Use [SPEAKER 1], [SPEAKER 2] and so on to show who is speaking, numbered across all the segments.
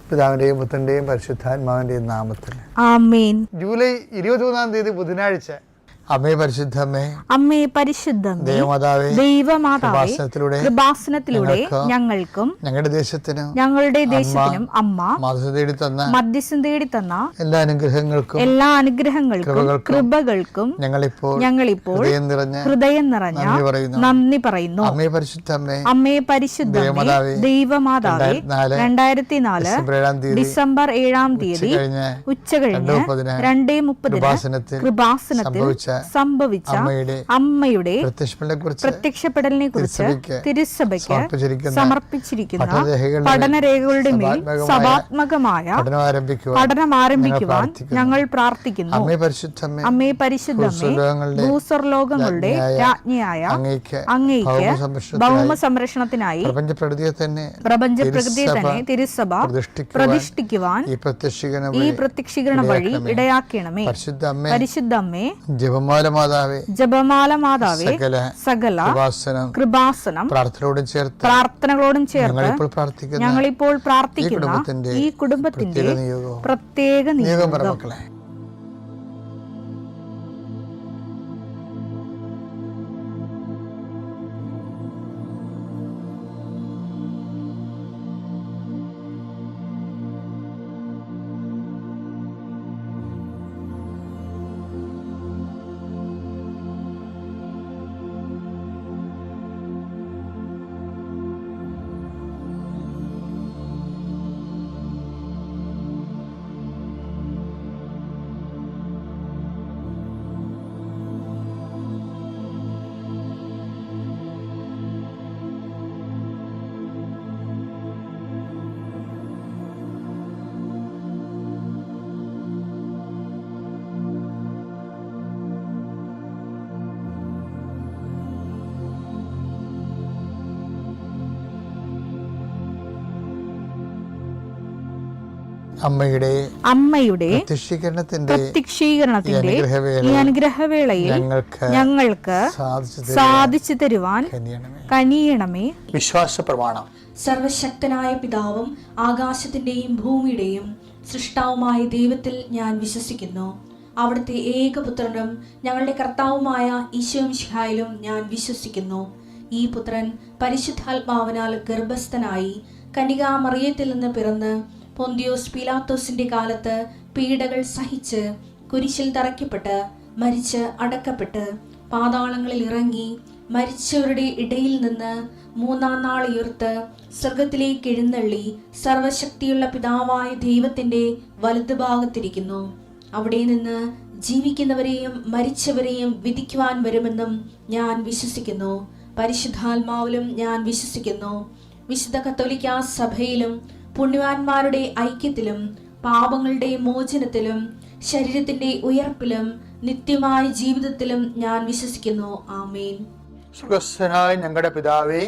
[SPEAKER 1] പിതാവിൻ്റെയും പുത്രൻ്റെയും പരിശുദ്ധാത്മാവിൻ്റെയും നാമത്തിൽ
[SPEAKER 2] ആമേൻ.
[SPEAKER 1] ജൂലൈ 21 ബുധനാഴ്ച. അമ്മേ പരിശുദ്ധമേ,
[SPEAKER 2] അമ്മേ പരിശുദ്ധമേ, ദൈവമാതാവേ, കൃപാസനത്തിലൂടെ ഞങ്ങൾക്കും ഞങ്ങളുടെ ദേശത്തിനും അമ്മ മധ്യസ്ഥം തേടി തന്ന എല്ലാ അനുഗ്രഹങ്ങൾക്കും കൃപകൾക്കും ഞങ്ങളിപ്പോൾ ഹൃദയം നിറഞ്ഞ നന്ദി പറയുന്നു. അമ്മേ പരിശുദ്ധമേ, ദൈവമാതാവേ, 2004 ഡിസംബർ 7 ഉച്ചകഴിഞ്ഞ് 2:30 കൃപാസനത്തിൽ സംഭവിച്ച അമ്മയുടെ പ്രത്യക്ഷപ്പെടലിനെ കുറിച്ച് തിരുസഭയ്ക്ക് സമർപ്പിച്ചിരിക്കുന്ന പഠനരേഖകളുടെ മേൽ സഭാത്മകമായ പഠനം ആരംഭിക്കുവാൻ ഞങ്ങൾ പ്രാർത്ഥിക്കുന്നു. അമ്മേ പരിശുദ്ധമേ, ഭൂസ്വർലോകങ്ങളുടെ രാജ്ഞിയായ അങ്ങേയ്ക്ക് ഭൗമ സംരക്ഷണത്തിനായി പ്രപഞ്ചപ്രകൃതിയെ തന്നെ തിരുസഭ പ്രതിഷ്ഠിക്കുവാൻ ഈ പ്രത്യക്ഷീകരണ വഴി ഇടയാക്കണമേ. പരിശുദ്ധമ്മേ, ജപമാല മാതാവേ, സകല കൃപാസനം പ്രാർത്ഥനകളോടും ചേർത്ത് ഞങ്ങളിപ്പോൾ പ്രാർത്ഥിക്കുന്ന ഈ കുടുംബത്തിന്റെ പ്രത്യേക നിയോഗം. അമ്മയുടെ പ്രത്യക്ഷീകരണത്തിന്റെ ഈ അനുഗ്രഹവേളയിൽ ഞങ്ങൾക്ക് സാധിച്ചു തരുവാൻ കനിയണമേ.
[SPEAKER 1] വിശ്വാസ പ്രമാണം.
[SPEAKER 3] സർവശക്തനായ പിതാവും ആകാശത്തിന്റെയും ഭൂമിയുടെയും സൃഷ്ടാവുമായ ദൈവത്തിൽ ഞാൻ വിശ്വസിക്കുന്നു. അവിടുത്തെ ഏകപുത്രനും ഞങ്ങളുടെ കർത്താവുമായ ഈശോ മിശിഹായിലും ഞാൻ വിശ്വസിക്കുന്നു. ഈ പുത്രൻ പരിശുദ്ധാത്മാവിനാൽ ഗർഭസ്ഥനായി കന്യകാമറിയത്തിൽ നിന്ന് പിറന്ന് പൊന്തിയോസ് പീലാത്തോസിന്റെ കാലത്ത് പീഡകൾ സഹിച്ച് കുരിശിൽ തറയ്ക്കപ്പെട്ട് മരിച്ച് അടക്കപ്പെട്ട് പാതാളങ്ങളിൽ ഇറങ്ങി മരിച്ചവരുടെ ഇടയിൽ നിന്ന് 3-ാം നാൾ ഉയർത്ത് സ്വർഗത്തിലേക്ക് എഴുന്നള്ളി സർവശക്തിയുള്ള പിതാവായ ദൈവത്തിന്റെ വലതുഭാഗത്തിരിക്കുന്നു. അവിടെ നിന്ന് ജീവിക്കുന്നവരെയും മരിച്ചവരെയും വിധിക്കുവാൻ വരുമെന്നും ഞാൻ വിശ്വസിക്കുന്നു. പരിശുദ്ധാത്മാവിലും ഞാൻ വിശ്വസിക്കുന്നു. വിശുദ്ധ കത്തോലിക്കാ സഭയിലും പുണ്യവാന്മാരുടെ ഐക്യത്തിലും പാപങ്ങളുടെ മോചനത്തിലും ശരീരത്തിന്റെ ഉയർപ്പിലും നിത്യമായ ജീവിതത്തിലും ഞാൻ വിശ്വസിക്കുന്നു. ആമേൻ.
[SPEAKER 1] സ്വർഗ്ഗസ്ഥനായ ഞങ്ങളുടെ പിതാവേ,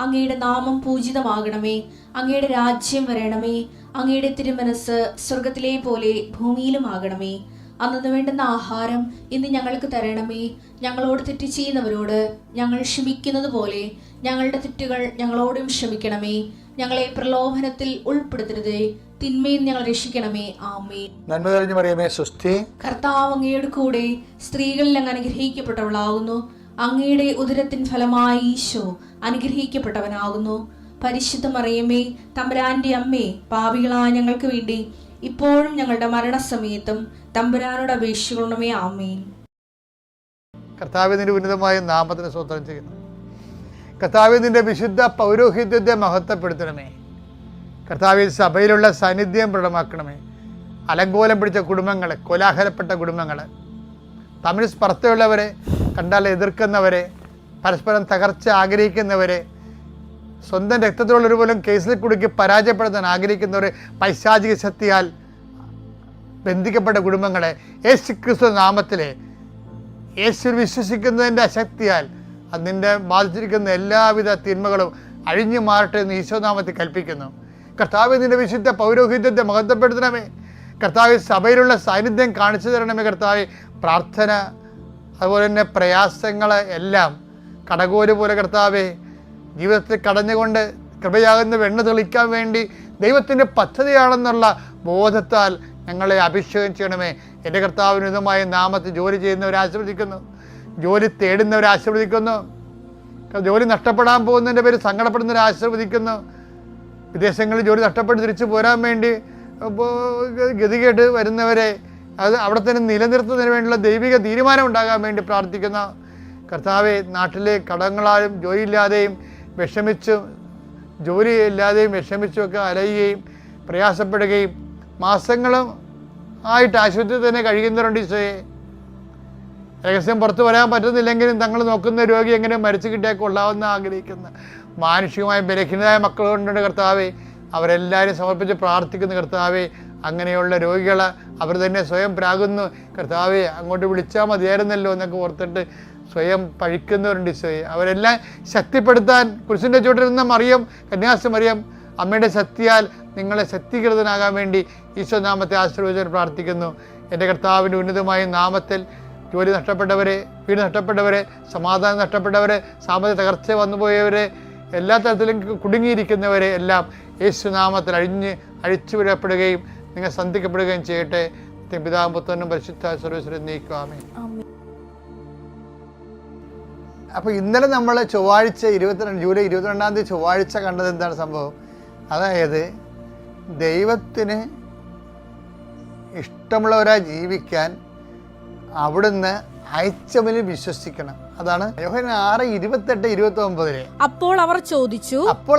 [SPEAKER 3] അങ്ങയുടെ നാമം പൂജിതമാകണമേ. അങ്ങയുടെ രാജ്യം വരണമേ. അങ്ങയുടെ തിരുമനസ് സ്വർഗത്തിലെ പോലെ ഭൂമിയിലും ആകണമേ. അന്നു വേണ്ടുന്ന ആഹാരം ഇന്ന് ഞങ്ങൾക്ക് തരണമേ. ഞങ്ങളോട് തെറ്റ് ചെയ്യുന്നവരോട് ഞങ്ങൾ ക്ഷമിക്കുന്നത് പോലെ ഞങ്ങളുടെ തെറ്റുകൾ ഞങ്ങളോടും ക്ഷമിക്കണമേ. ഞങ്ങളെ പ്രലോഭനത്തിൽ ഉൾപ്പെടുത്തരുതേ, തിന്മയിൽ ഞങ്ങൾ രക്ഷിക്കണമേ. ആമേൻ.
[SPEAKER 1] നന്മ നിറഞ്ഞ മറിയമേ, സ്വസ്തി.
[SPEAKER 3] കർത്താവ് അങ്ങയുടെ കൂടെ സ്ത്രീകളിൽ അങ്ങ് അനുഗ്രഹിക്കപ്പെട്ടവളാകുന്നു. അങ്ങയുടെ ഉദരത്തിൻ ഫലമായി ഈശോ അനുഗ്രഹിക്കപ്പെട്ടവനാകുന്നു. പരിശുദ്ധ മറിയമേ, തമ്പുരാന്റെ അമ്മേ, പാപികളായ ഞങ്ങൾക്ക് വേണ്ടി ഇപ്പോഴും ഞങ്ങളുടെ മരണസമയത്തും തമ്പുരാനോട് അപേക്ഷിക്കണമേ. ആമേൻ.
[SPEAKER 1] കർത്താവിന്റെ ഉന്നതമായ നാമത്തിന് സ്തോത്രം ചെയ്യുന്നു. കർത്താവിന്റെ വിശുദ്ധ പൗരോഹിത്യത്തെ മഹത്വപ്പെടുത്തണമേ. കർത്താവിൽ സഭയിലുള്ള സാന്നിധ്യം പ്രകടമാക്കണമേ. അലങ്കോലം പിടിച്ച കുടുംബങ്ങൾ, കോലാഹലപ്പെട്ട കുടുംബങ്ങൾ, തമ്മിൽ സ്പർദ്ധയുള്ളവരെ, കണ്ടാൽ എതിർക്കുന്നവരെ, പരസ്പരം തകർച്ച ആഗ്രഹിക്കുന്നവരെ, സ്വന്തം രക്തത്തിലുള്ളൊരു പോലും കേസിൽ കുടുക്കി പരാജയപ്പെടുത്താൻ ആഗ്രഹിക്കുന്നവരെ, പൈശാചിക ശക്തിയാൽ ബന്ധിക്കപ്പെട്ട കുടുംബങ്ങളെ യേശുക്രിസ്തു നാമത്തിലെ യേശു വിശ്വസിക്കുന്നതിൻ്റെ അശക്തിയാൽ അതിൻ്റെ ബാധിച്ചിരിക്കുന്ന എല്ലാവിധ തിന്മകളും അഴിഞ്ഞു മാറട്ടെ എന്ന് ഈശോനാമത്തിൽ കൽപ്പിക്കുന്നു. കർത്താവ് നിന്റെ വിശുദ്ധ പൗരോഹിത്യത്തെ മഹത്വപ്പെടുത്തണമേ. കർത്താവ് സഭയിലുള്ള സാന്നിധ്യം കാണിച്ചു തരണമേ. കർത്താവ് പ്രാർത്ഥന, അതുപോലെ തന്നെ പ്രയാസങ്ങൾ എല്ലാം കടകോല് പോലെ കർത്താവെ ജീവിതത്തിൽ കടഞ്ഞുകൊണ്ട് കൃപയാകുന്ന വെണ്ണ തെളിക്കാൻ വേണ്ടി ദൈവത്തിൻ്റെ പദ്ധതിയാണെന്നുള്ള ബോധത്താൽ ഞങ്ങളെ അഭിഷേകം ചെയ്യണമേ. എൻ്റെ കർത്താവിനുതമായ നാമത്തിൽ ജോലി ചെയ്യുന്നവരെ ആശീർവദിക്കുന്നു, ജോലി തേടുന്നവരെ ആശീർവദിക്കുന്നു, ജോലി നഷ്ടപ്പെടാൻ പോകുന്നതിൻ്റെ പേര് സങ്കടപ്പെടുന്നവരെ ആശീർവദിക്കുന്നു, വിദേശങ്ങളിൽ ജോലി നഷ്ടപ്പെട്ട് തിരിച്ചു പോരാൻ വേണ്ടി ഗതികേട്ട് വരുന്നവരെ അത് അവിടെ തന്നെ നിലനിർത്തുന്നതിന് വേണ്ടിയുള്ള ദൈവിക തീരുമാനം ഉണ്ടാകാൻ വേണ്ടി പ്രാർത്ഥിക്കുന്ന കർത്താവെ, നാട്ടിലെ കടങ്ങളാലും ജോലിയില്ലാതെയും വിഷമിച്ചും ജോലിയില്ലാതെയും വിഷമിച്ചുമൊക്കെ അലയുകയും പ്രയാസപ്പെടുകയും മാസങ്ങളും ആയിട്ട് ആശുപത്രിയിൽ തന്നെ കഴിയുന്നവരുണ്ട് ഈശോയെ. രഹസ്യം പുറത്തു വരാൻ പറ്റുന്നില്ലെങ്കിലും തങ്ങൾ നോക്കുന്ന രോഗി എങ്ങനെ മരിച്ചു കിട്ടിയാൽ കൊള്ളാമെന്ന് ആഗ്രഹിക്കുന്ന മാനുഷികമായ ബലഹീനരായ മക്കളുകൊണ്ടുണ്ട് കർത്താവെ. അവരെല്ലാവരും സമർപ്പിച്ച് പ്രാർത്ഥിക്കുന്ന കർത്താവെ, അങ്ങനെയുള്ള രോഗികളെ അവർ തന്നെ സ്വയം പ്രാകുന്നു കർത്താവെ, അങ്ങോട്ട് വിളിച്ചാൽ മതിയായിരുന്നല്ലോ എന്നൊക്കെ ഓർത്തിട്ട് സ്വയം പഴിക്കുന്നവരുണ്ട് ഈശോയെ. അവരെല്ലാം ശക്തിപ്പെടുത്താൻ കുരിശിൻ്റെ ചുവട്ടിലിരുന്ന മറിയം, കന്യാസ്ത്രീ മറിയം അമ്മയുടെ ശക്തിയാൽ നിങ്ങളെ ശക്തീകൃതനാകാൻ വേണ്ടി ഈശോ നാമത്തെ ആശീർവദിച്ച് പ്രാർത്ഥിക്കുന്നു. എൻ്റെ കർത്താവിൻ്റെ ഉന്നതമായ നാമത്തിൽ ജോലി നഷ്ടപ്പെട്ടവരെ, വീട് നഷ്ടപ്പെട്ടവരെ, സമാധാനം നഷ്ടപ്പെട്ടവരെ, സാമ്പത്തിക തകർച്ച വന്നുപോയവരെ, എല്ലാ തരത്തിലും കുടുങ്ങിയിരിക്കുന്നവരെ എല്ലാം യേശുനാമത്തിൽ അഴിച്ചുവിടപ്പെടുകയും നിങ്ങൾ സന്ധിക്കപ്പെടുകയും ചെയ്യട്ടെ. പിതാവും പുത്രനും പരിശുദ്ധ സർവ്വീശ്വരൻ നീക്കുവാമേ. അപ്പോൾ ഇന്നലെ നമ്മൾ ചൊവ്വാഴ്ച ജൂലൈ 22 ചൊവ്വാഴ്ച കണ്ടത് എന്താണ് സംഭവം? അതായത് ദൈവത്തിന് ഇഷ്ടമുള്ളവരായി ജീവിക്കാൻ അവിടുന്ന് അയച്ചവനിൽ വിശ്വസിക്കണം. അതാണ് യോഹന്നാൻ 6:28-29.
[SPEAKER 2] അപ്പോൾ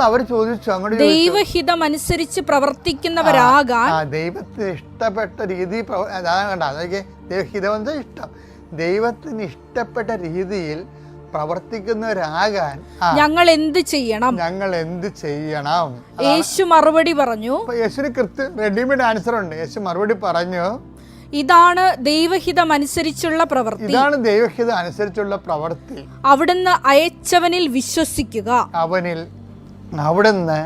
[SPEAKER 2] അവർ ചോദിച്ചു
[SPEAKER 1] അങ്ങോട്ട്
[SPEAKER 2] ദൈവഹിതം അനുസരിച്ച് പ്രവർത്തിക്കുന്നവരാകാൻ
[SPEAKER 1] ദൈവത്തിന് ഇഷ്ടപ്പെട്ട രീതി അതാണ് കണ്ട. അതൊക്കെ ദൈവഹിതം എന്താ ഇഷ്ടം, ദൈവത്തിന് ഇഷ്ടപ്പെട്ട രീതിയിൽ പ്രവർത്തിക്കുന്നവരാകാൻ
[SPEAKER 2] ഞങ്ങൾ എന്ത് ചെയ്യണം? യേശു മറുപടി പറഞ്ഞു.
[SPEAKER 1] യേശുവിന് റെഡിമെയ്ഡ് ആൻസർ ഉണ്ട്. യേശു മറുപടി പറഞ്ഞു,
[SPEAKER 2] ഇതാണ് ദൈവഹിതം അനുസരിച്ചുള്ള പ്രവൃത്തി. അവിടുന്ന് അയച്ചവനിൽ വിശ്വസിക്കുക.
[SPEAKER 1] അവിടുന്ന്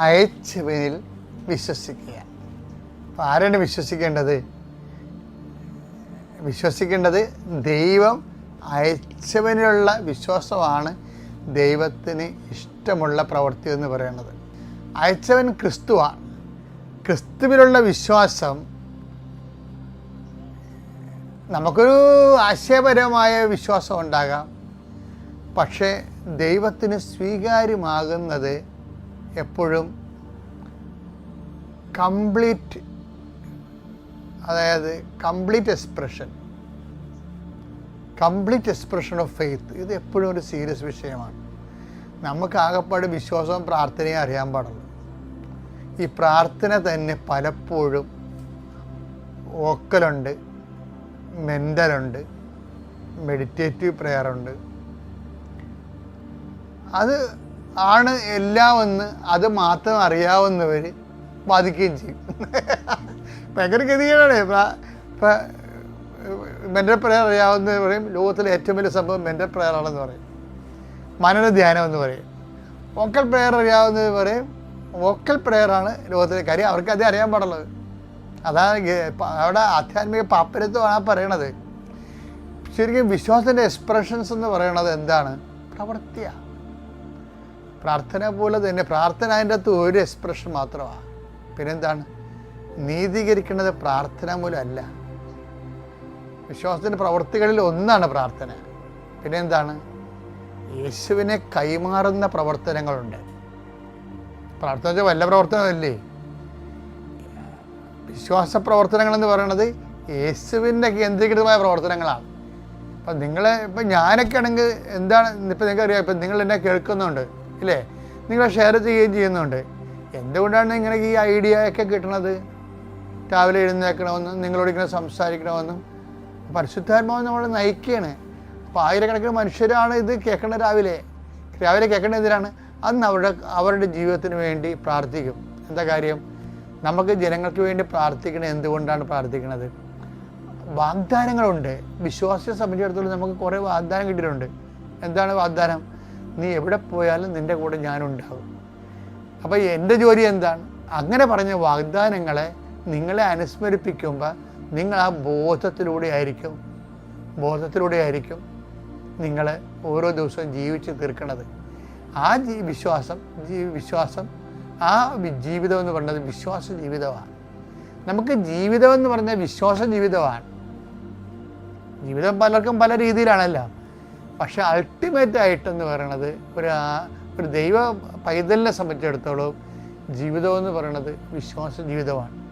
[SPEAKER 1] അയച്ചവനിൽ വിശ്വസിക്കുക. ആരാണ് വിശ്വസിക്കേണ്ടത്? ദൈവം അയച്ചവനിലുള്ള വിശ്വാസമാണ് ദൈവത്തിന് ഇഷ്ടമുള്ള പ്രവൃത്തി എന്ന് പറയുന്നത്. അയച്ചവൻ ക്രിസ്തുവാണ്. ക്രിസ്തുവിലുള്ള വിശ്വാസം നമുക്കൊരു ആശയപരമായ വിശ്വാസം ഉണ്ടാകാം, പക്ഷേ ദൈവത്തിന് സ്വീകാര്യമാകുന്നത് എപ്പോഴും കംപ്ലീറ്റ് എക്സ്പ്രഷൻ ഓഫ് ഫെയ്ത്ത്. ഇത് എപ്പോഴും ഒരു സീരിയസ് വിഷയമാണ്. നമുക്ക് ആകെപ്പാട് വിശ്വാസവും പ്രാർത്ഥനയും അറിയാൻ പാടുള്ളൂ. ഈ പ്രാർത്ഥന തന്നെ പലപ്പോഴും വോക്കലുണ്ട്, മെൻ്റലുണ്ട്, മെഡിറ്റേറ്റീവ് പ്രയറുണ്ട്. അത് ആണ് എല്ലാം എന്ന് അത് മാത്രം അറിയാവുന്നവർ ബാധിക്കുകയും ചെയ്യും. ഭയങ്കര ഗതികേടാണ്. ഇപ്പം മെൻ്റൽ പ്രയർ അറിയാവുന്നവർ പറയും ലോകത്തിലെ ഏറ്റവും വലിയ സംഭവം മെൻ്റൽ പ്രയറാണെന്ന് പറയും, മനന ധ്യാനം എന്ന് പറയും. വോക്കൽ പ്രയർ അറിയാവുന്നവർ പറയും വോക്കൽ പ്രയറാണ് ലോകത്തിലെ കാര്യം. അവർക്ക് അതേ അറിയാൻ പാടുള്ളത്. അതാണ് അവിടെ ആധ്യാത്മിക പാപ്പരത്വമാണ് പറയണത്. ശരിക്കും വിശ്വാസത്തിൻ്റെ എക്സ്പ്രഷൻസ് എന്ന് പറയണത് എന്താണ്? പ്രവൃത്തിയാണ്. പ്രാർത്ഥന പോലെ തന്നെ പ്രാർത്ഥന അതിൻ്റെ അകത്ത് ഒരു എക്സ്പ്രഷൻ മാത്രമാണ്. പിന്നെന്താണ്? നീതീകരിക്കുന്നത് പ്രാർത്ഥന മൂലമല്ല, വിശ്വാസത്തിൻ്റെ പ്രവൃത്തികളിൽ ഒന്നാണ് പ്രാർത്ഥന. പിന്നെ എന്താണ്? യേശുവിനെ കൈമാറുന്ന പ്രവർത്തനങ്ങളുണ്ട്. പ്രാർത്ഥന വെച്ചാൽ വല്ല പ്രവർത്തനമല്ലേ. വിശ്വാസ പ്രവർത്തനങ്ങളെന്ന് പറയുന്നത് യേശുവിൻ്റെ കേന്ദ്രീകൃതമായ പ്രവർത്തനങ്ങളാണ്. അപ്പം ഇപ്പം ഞാനൊക്കെ ആണെങ്കിൽ എന്താണ് ഇപ്പം നിങ്ങൾക്കറിയാം, ഇപ്പം നിങ്ങൾ എന്നെ കേൾക്കുന്നുണ്ട് ഇല്ലേ, നിങ്ങൾ ഷെയർ ചെയ്യുകയും ചെയ്യുന്നുണ്ട്. എന്തുകൊണ്ടാണ് ഇങ്ങനെ ഈ ഐഡിയ ഒക്കെ കിട്ടണത്? രാവിലെ എഴുന്നേൽക്കണമെന്നും നിങ്ങളോട് ഇങ്ങനെ സംസാരിക്കണമെന്നും പരിശുദ്ധാത്മാവ് നമ്മൾ നയിക്കുകയാണ്. അപ്പോൾ ആയിരക്കണക്കിന് മനുഷ്യരാണ് ഇത് കേൾക്കേണ്ടത്. രാവിലെ കേൾക്കേണ്ടത് എന്തിനാണ്? അന്ന് അവരുടെ ജീവിതത്തിന് വേണ്ടി പ്രാർത്ഥിക്കും. എന്താ കാര്യം? നമുക്ക് ജനങ്ങൾക്ക് വേണ്ടി പ്രാർത്ഥിക്കണത് എന്തുകൊണ്ടാണ് പ്രാർത്ഥിക്കുന്നത്? വാഗ്ദാനങ്ങളുണ്ട്. വിശ്വാസിയെ സംബന്ധിച്ചിടത്തോളം നമുക്ക് കുറേ വാഗ്ദാനം കിട്ടിയിട്ടുണ്ട്. എന്താണ് വാഗ്ദാനം? നീ എവിടെ പോയാലും നിൻ്റെ കൂടെ ഞാനുണ്ടാകും. അപ്പോൾ എൻ്റെ ജോലി എന്താണ്? അങ്ങനെ പറഞ്ഞ വാഗ്ദാനങ്ങളെ നിങ്ങളെ അനുസ്മരിപ്പിക്കുമ്പോൾ നിങ്ങൾ ആ ബോധത്തിലൂടെ ആയിരിക്കും നിങ്ങൾ ഓരോ ദിവസവും ജീവിച്ച് തീർക്കണത്. ആ വിശ്വാസം ആ ജീവിതം എന്ന് പറയുന്നത് വിശ്വാസ ജീവിതമാണ്. നമുക്ക് ജീവിതം എന്ന് പറഞ്ഞാൽ വിശ്വാസ ജീവിതമാണ്. ജീവിതം പലർക്കും പല രീതിയിലാണല്ലോ. പക്ഷെ അൾട്ടിമേറ്റ് ആയിട്ടെന്ന് പറയണത് ഒരു ദൈവ പൈതലിനെ സംബന്ധിച്ചിടത്തോളം ജീവിതം എന്ന് പറയുന്നത് വിശ്വാസ ജീവിതമാണ്.